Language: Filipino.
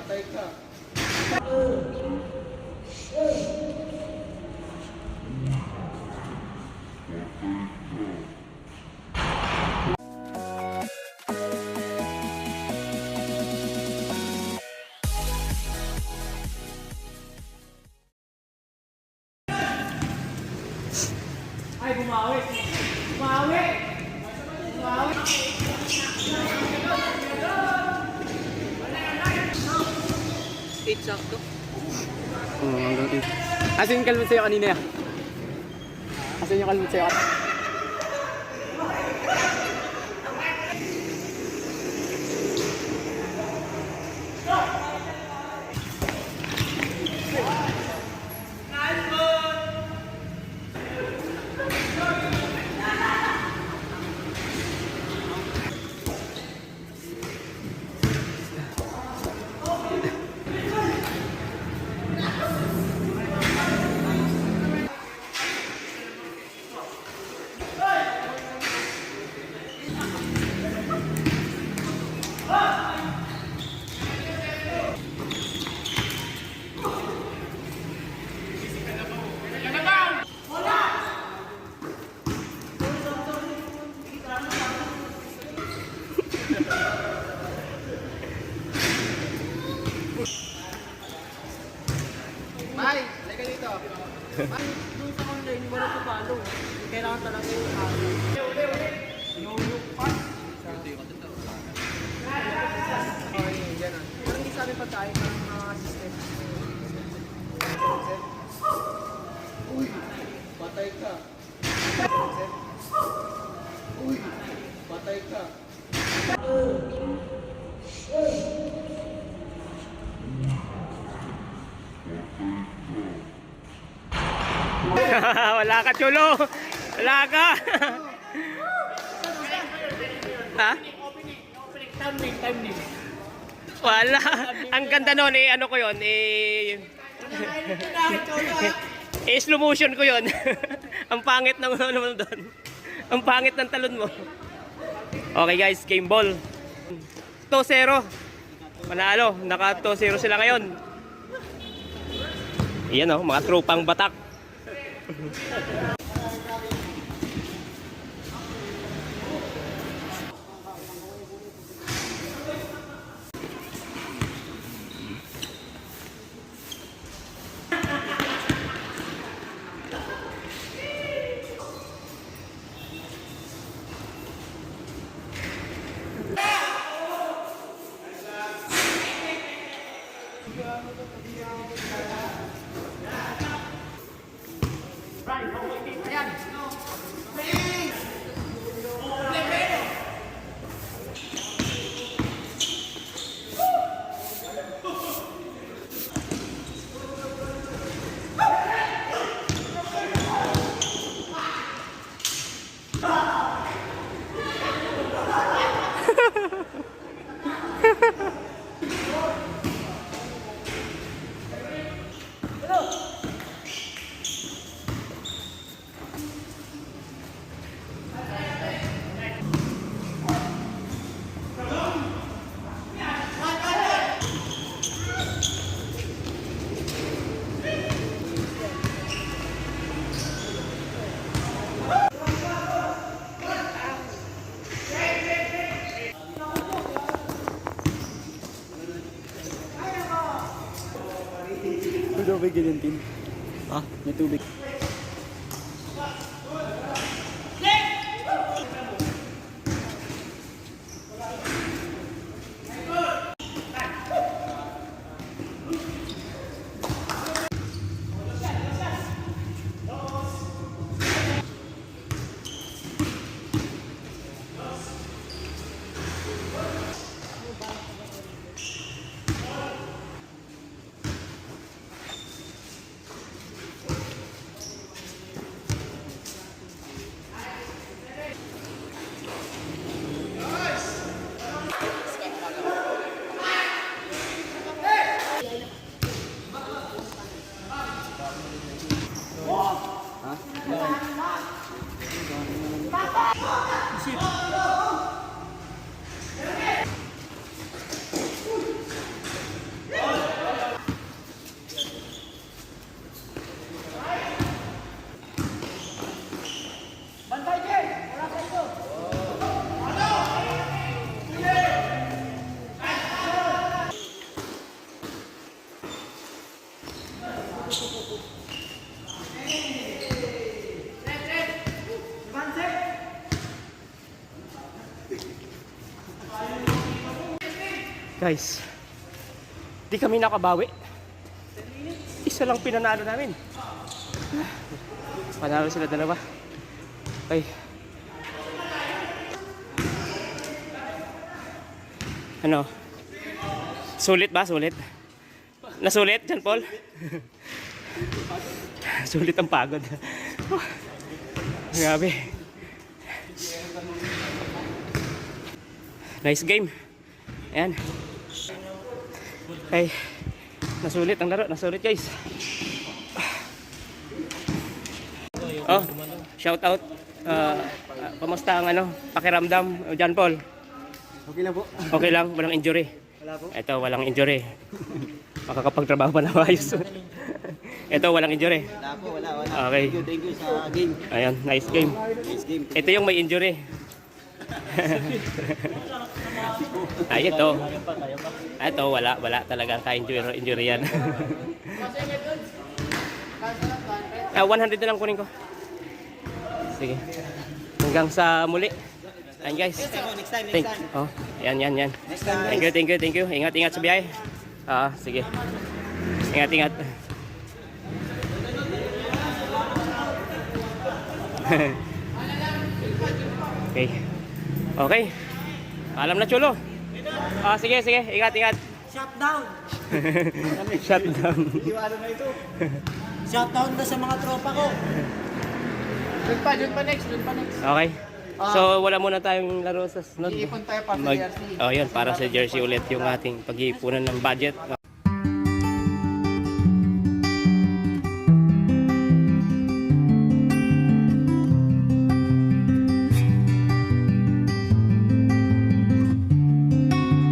Patay ka. Ay, bumawi! Bumawi! Bumawi! State sakto. Hanggang dito. Asan yung kalmot sa'yo kanina? Asan yung kalmot sa'yo kanina? Bye! Lika dito. Doon sa online, wala ko palo. Kailangan talaga yung ano. Uli! Yung pass. Okay, yan ah. Pero hindi sa amin pagkain ng mga assistant. Uy! Patay ka. Uy! Patay ka. Wala ka, chulo! Wala ka! Ha? Time. Wala! Ang ganda nun eh, ano ko yun slow motion ko yun. Ang pangit ng ano doon. Ang pangit ng talon mo. Okay guys, game ball. 2-0. Manalo, naka 2-0 sila ngayon. Iyan oh, mga tropang Batak. May tubig din, Tin. Ha? May tubig. Guys, di kami nakabawi. Isa lang pinanalo namin. Panalo sila dalawa. Okay. Ano? Sulit ba? Sulit? Nasulit, John Paul? Sulit ang pagod. Grabe. Nice game. Ayan. Okay. Nasulit ang laro. Nasulit, guys. Oh, shout out. Kamusta ang pakiramdam, John Paul? Okay lang po. Okay lang, walang injury. Wala po. Ito, walang injury. Makakapagtrabaho pa na maayos. Ito, walang injury. Wala po, wala. Okay. Thank you sa game. Ayan, nice game. Nice game. Ito yung may injury. Ay, ito. Ito, wala talagang ka-injury yan. 100 na lang kunin ko. Sige. Hanggang sa muli. Ayan, guys. Next time. Oh, yan. Next time. Thank you. Ingat sa biyahe. Sige. Ingat. Okay. Alam na, Chulo. Sige. Ingat. Shutdown! Shutdown. Iwanan na ito. Shutdown na sa mga tropa ko. Doon pa next. Okay. So, wala muna tayong laro sa sunod. Iipon tayo para sa jersey. Yun, para sa jersey ulit yung ating pag-iipunan ng budget.